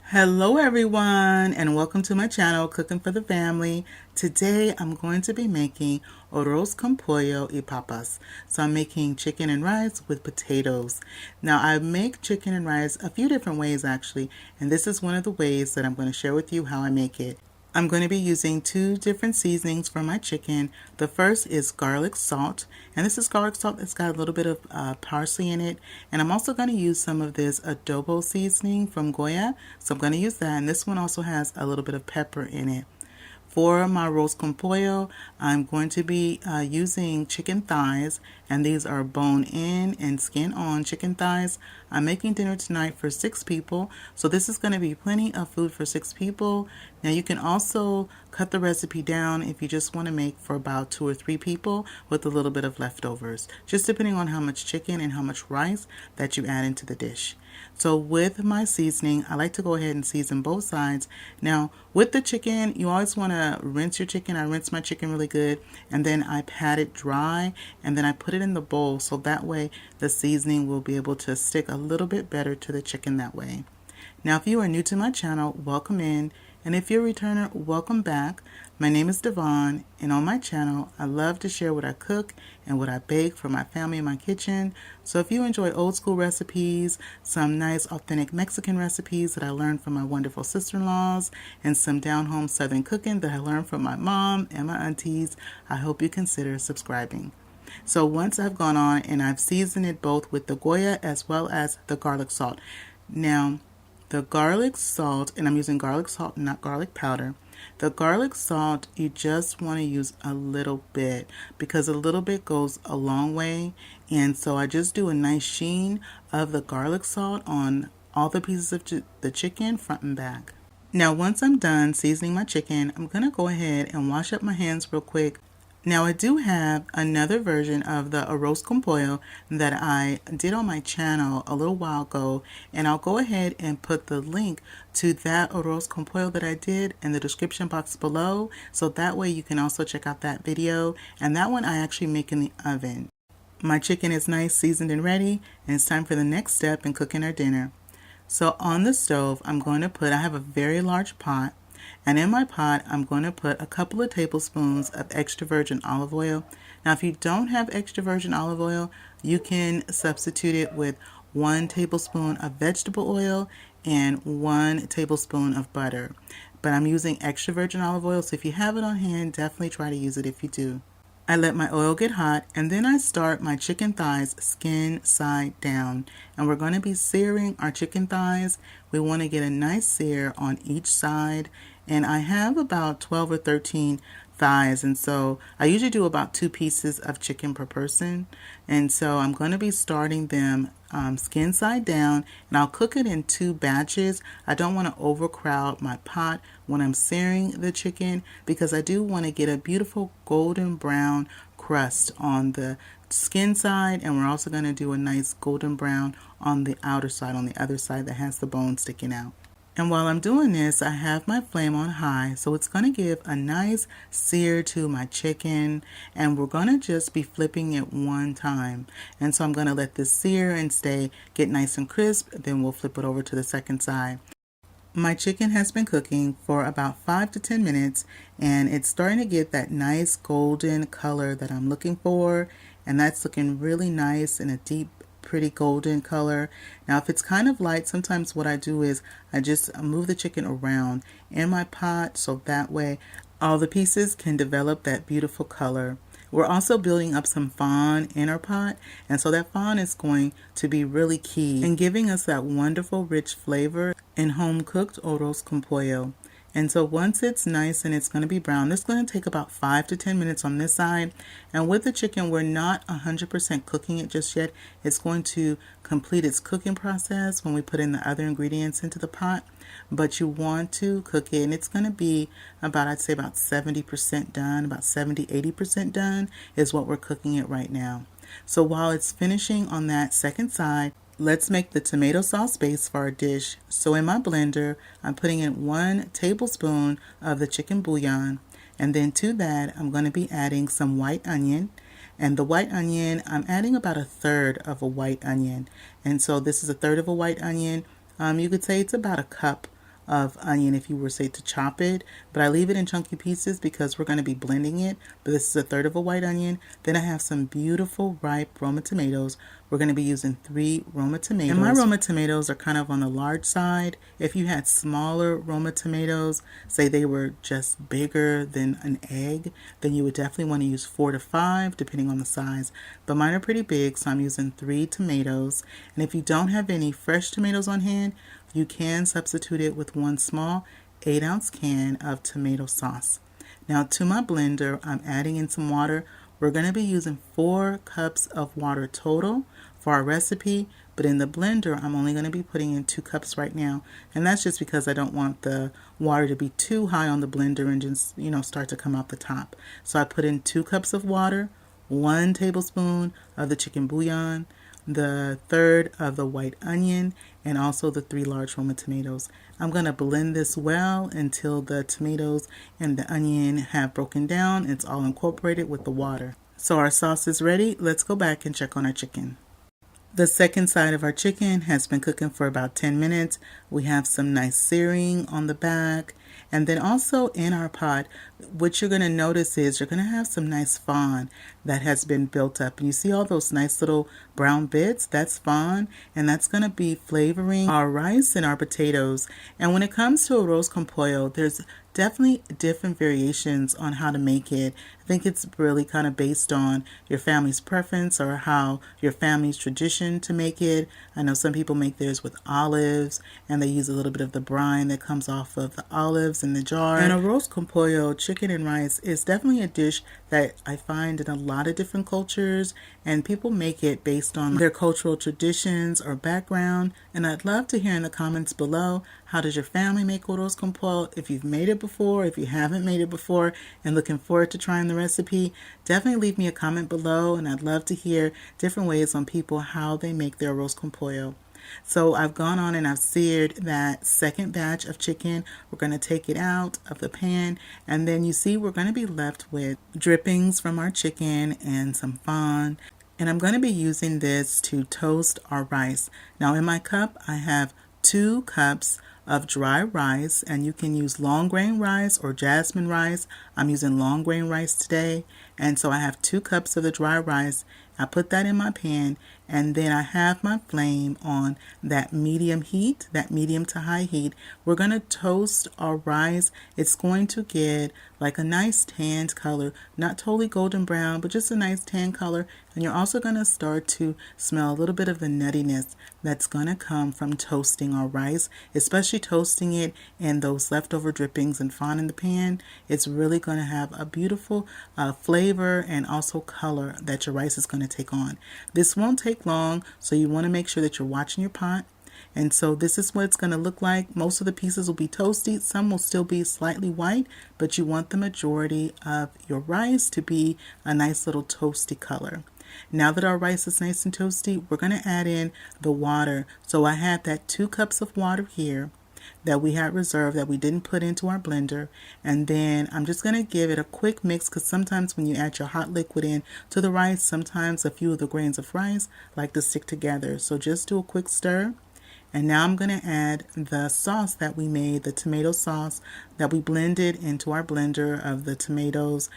Hello everyone and welcome to my channel Cooking for the Family. Today I'm going to be making Arroz con Pollo y Papas. So I'm making chicken and rice with potatoes. Now I make chicken and rice a few different ways actually, and this is one of the ways that I'm going to share with you how I make it. I'm going to be using two different seasonings for my chicken. The first is garlic salt, and this is garlic salt that's got a little bit of parsley in it. And I'm also going to use some of this adobo seasoning from Goya, so I'm going to use that. And this one also has a little bit of pepper in it. For my arroz con pollo, I'm going to be using chicken thighs, and these are bone-in and skin-on chicken thighs. I'm making dinner tonight for 6 people, so this is going to be plenty of food for 6 people. Now you can also cut the recipe down if you just want to make for about 2 or 3 people with a little bit of leftovers, just depending on how much chicken and how much rice that you add into the dish. So with my seasoning, I like to go ahead and season both sides. Now with the chicken, you always want to rinse your chicken. I rinse my chicken really good, and then I pat it dry, and then I put it in the bowl, so that way the seasoning will be able to stick a little bit better to the chicken that way. Now if you are new to my channel, welcome in, and if you're a returner, welcome back. My name is Dyvonne, and on my channel I love to share what I cook and what I bake for my family in my kitchen. So if you enjoy old school recipes, some nice authentic Mexican recipes that I learned from my wonderful sister-in-laws, and some down home southern cooking that I learned from my mom and my aunties, I hope you consider subscribing. So once I've gone on and I've seasoned it both with the Goya as well as the garlic salt. Now the garlic salt, and I'm using garlic salt, not garlic powder. The garlic salt, you just want to use a little bit because a little bit goes a long way. And so I just do a nice sheen of the garlic salt on all the pieces of the chicken, front and back. Now once I'm done seasoning my chicken, I'm going to go ahead and wash up my hands real quick. Now I do have another version of the arroz con pollo that I did on my channel a little while ago, and I'll go ahead and put the link to that arroz con pollo that I did in the description box below, so that way you can also check out that video. And that one I actually make in the oven. My chicken is nice, seasoned and ready, and it's time for the next step in cooking our dinner. So on the stove I have a very large pot. And in my pot, I'm going to put a couple of tablespoons of extra virgin olive oil. Now, if you don't have extra virgin olive oil, you can substitute it with 1 tablespoon of vegetable oil and 1 tablespoon of butter. But I'm using extra virgin olive oil, so if you have it on hand, definitely try to use it if you do. I let my oil get hot, and then I start my chicken thighs skin side down. And we're going to be searing our chicken thighs. We want to get a nice sear on each side. And I have about 12 or 13 thighs, and so I usually do about 2 pieces of chicken per person. And so I'm going to be starting them skin side down, and I'll cook it in 2 batches. I don't want to overcrowd my pot when I'm searing the chicken because I do want to get a beautiful golden brown crust on the skin side, and we're also going to do a nice golden brown on the outer side, on the other side that has the bone sticking out. And while I'm doing this, I have my flame on high, so it's going to give a nice sear to my chicken, and we're going to just be flipping it 1 time. And so I'm going to let this sear and get nice and crisp, then we'll flip it over to the second side. My chicken has been cooking for about 5 to 10 minutes, and it's starting to get that nice golden color that I'm looking for, and that's looking really nice in a deep pretty golden color. Now if it's kind of light, sometimes what I do is I just move the chicken around in my pot so that way all the pieces can develop that beautiful color. We're also building up some fond in our pot, and so that fond is going to be really key in giving us that wonderful rich flavor in home cooked arroz con pollo. And so once it's nice and it's going to be brown, this is going to take about 5 to 10 minutes on this side. And with the chicken, we're not 100% cooking it just yet. It's going to complete its cooking process when we put in the other ingredients into the pot. But you want to cook it, and it's going to be about, I'd say about 70% done, about 70-80% done is what we're cooking it right now. So while it's finishing on that second side, let's make the tomato sauce base for our dish. So in my blender, I'm putting in 1 tablespoon of the chicken bouillon, and then to that I'm going to be adding some white onion. And the white onion, I'm adding about 1/3 of a white onion. And so this is 1/3 of a white onion. You could say it's about 1 cup of onion if you were, say, to chop it, but I leave it in chunky pieces because we're going to be blending it. But this is a third of a white onion. Then I have some beautiful ripe Roma tomatoes. We're going to be using 3 Roma tomatoes. And my Roma tomatoes are kind of on the large side. If you had smaller Roma tomatoes, say they were just bigger than an egg, then you would definitely want to use 4 to 5 depending on the size. But mine are pretty big, so I'm using 3 tomatoes. And if you don't have any fresh tomatoes on hand, you can substitute it with 1 small 8-ounce can of tomato sauce. Now to my blender, I'm adding in some water. We're going to be using 4 cups of water total for our recipe, but in the blender, I'm only going to be putting in 2 cups right now. And that's just because I don't want the water to be too high on the blender and just, start to come out the top. So I put in 2 cups of water, 1 tablespoon of the chicken bouillon, the third of the white onion, and also the 3 large Roma tomatoes. I'm going to blend this well until the tomatoes and the onion have broken down. It's all incorporated with the water. So our sauce is ready. Let's go back and check on our chicken. The second side of our chicken has been cooking for about 10 minutes. We have some nice searing on the back. And then also in our pot, what you're going to notice is you're going to have some nice fond that has been built up. And you see all those nice little brown bits? That's fond, and that's going to be flavoring our rice and our potatoes. And when it comes to arroz con pollo, there's definitely different variations on how to make it. I think it's really kind of based on your family's preference or how your family's tradition to make it. I know some people make theirs with olives, and they use a little bit of the brine that comes off of the olives in the jar. And arroz con pollo, chicken and rice, is definitely a dish that I find in a lot of different cultures, and people make it based on their cultural traditions or background. And I'd love to hear in the comments below, how does your family make arroz con pollo? If you've made it before, if you haven't made it before, and looking forward to trying the recipe, definitely leave me a comment below, and I'd love to hear different ways on people how they make their arroz con pollo. So I've gone on and I've seared that second batch of chicken. We're going to take it out of the pan, and then you see we're going to be left with drippings from our chicken and some fond. And I'm going to be using this to toast our rice. Now in my cup, I have 2 cups of dry rice, and you can use long grain rice or jasmine rice. I'm using long grain rice today, and so I have 2 cups of the dry rice. I put that in my pan, and then I have my flame on that medium heat, that medium to high heat. We're going to toast our rice. It's going to get like a nice tanned color, not totally golden brown, but just a nice tan color. And you're also going to start to smell a little bit of the nuttiness that's going to come from toasting our rice, especially toasting it in those leftover drippings and fond in the pan. It's really going to have a beautiful flavor and also color that your rice is going to take on. This won't take long, so you want to make sure that you're watching your pot. And so this is what it's going to look like. Most of the pieces will be toasty. Some will still be slightly white, but you want the majority of your rice to be a nice little toasty color. Now that our rice is nice and toasty, we're going to add in the water. So I have that 2 cups of water here that we had reserved that we didn't put into our blender, and then I'm just going to give it a quick mix, because sometimes when you add your hot liquid in to the rice, sometimes a few of the grains of rice like to stick together. So just do a quick stir. And now I'm going to add the sauce that we made, the tomato sauce that we blended into our blender of the tomatoes,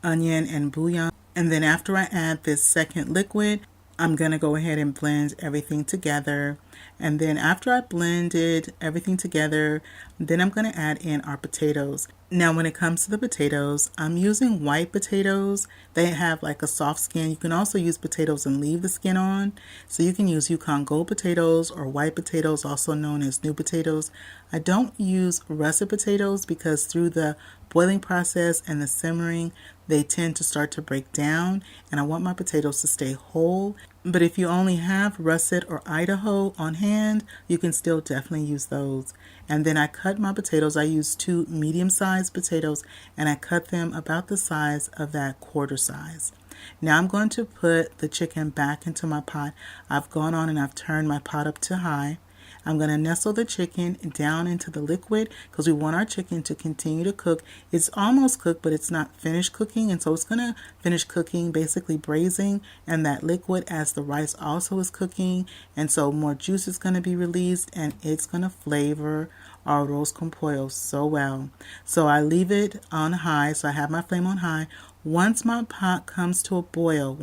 onion, and bouillon. And then after I add this second liquid, I'm going to go ahead and blend everything together. And then after I blended everything together, then I'm going to add in our potatoes. Now when it comes to the potatoes, I'm using white potatoes. They have like a soft skin. You can also use potatoes and leave the skin on. So you can use Yukon Gold potatoes or white potatoes, also known as new potatoes. I don't use russet potatoes because through the boiling process and the simmering, they tend to start to break down, and I want my potatoes to stay whole. But if you only have russet or Idaho on hand, you can still definitely use those. And then I cut my potatoes. I used 2 medium-sized potatoes, and I cut them about the size of that quarter size. Now I'm going to put the chicken back into my pot. I've gone on and I've turned my pot up to high. I'm going to nestle the chicken down into the liquid because we want our chicken to continue to cook. It's almost cooked, but it's not finished cooking, and so it's going to finish cooking, basically braising in that liquid as the rice also is cooking, and so more juice is going to be released, and it's going to flavor arroz con pollo so well. So I leave it on high, so I have my flame on high. Once my pot comes to a boil,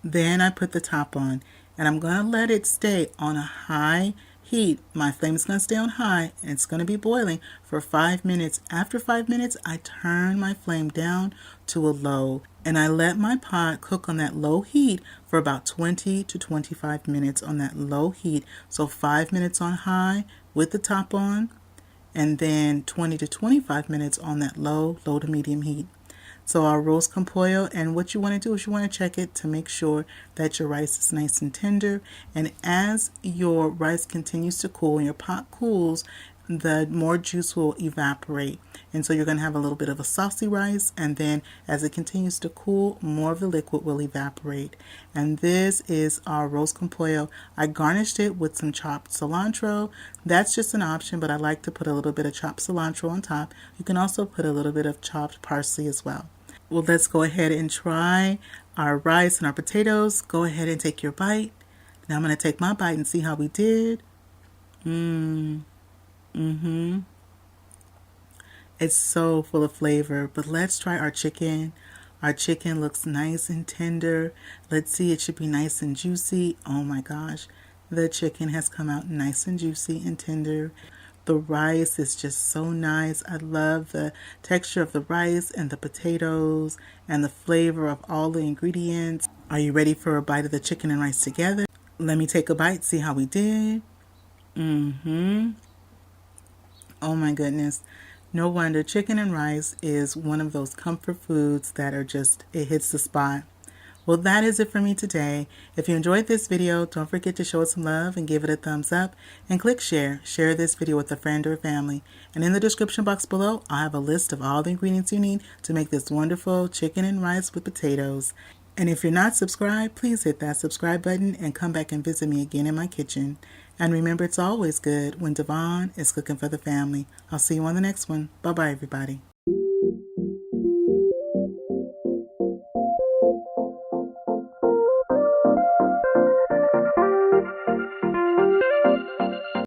then I put the top on. And I'm going to let it stay on a high heat. My flame is going to stay on high, and it's going to be boiling for 5 minutes. After 5 minutes, I turn my flame down to a low, and I let my pot cook on that low heat for about 20 to 25 minutes on that low heat. So 5 minutes on high with the top on, and then 20 to 25 minutes on that low to medium heat. So our arroz con pollo, and what you want to do is you want to check it to make sure that your rice is nice and tender. And as your rice continues to cool and your pot cools, the more juice will evaporate. And so you're going to have a little bit of a saucy rice, and then as it continues to cool, more of the liquid will evaporate. And this is our arroz con pollo. I garnished it with some chopped cilantro. That's just an option, but I like to put a little bit of chopped cilantro on top. You can also put a little bit of chopped parsley as well. Well, let's go ahead and try our rice and our potatoes. Go ahead and take your bite. Now I'm going to take my bite and see how we did. It's so full of flavor. But let's try our chicken. Our chicken looks nice and tender. Let's see, it should be nice and juicy. Oh my gosh. The chicken has come out nice and juicy and tender. The rice is just so nice. I love the texture of the rice and the potatoes and the flavor of all the ingredients. Are you ready for a bite of the chicken and rice together? Let me take a bite, see how we did. Oh my goodness. No wonder chicken and rice is one of those comfort foods that are just, it hits the spot. Well, that is it for me today. If you enjoyed this video, don't forget to show it some love and give it a thumbs up, and click share. Share this video with a friend or family. And in the description box below, I have a list of all the ingredients you need to make this wonderful chicken and rice with potatoes. And if you're not subscribed, please hit that subscribe button and come back and visit me again in my kitchen. And remember, it's always good when Dyvonne is cooking for the family. I'll see you on the next one. Bye-bye, everybody.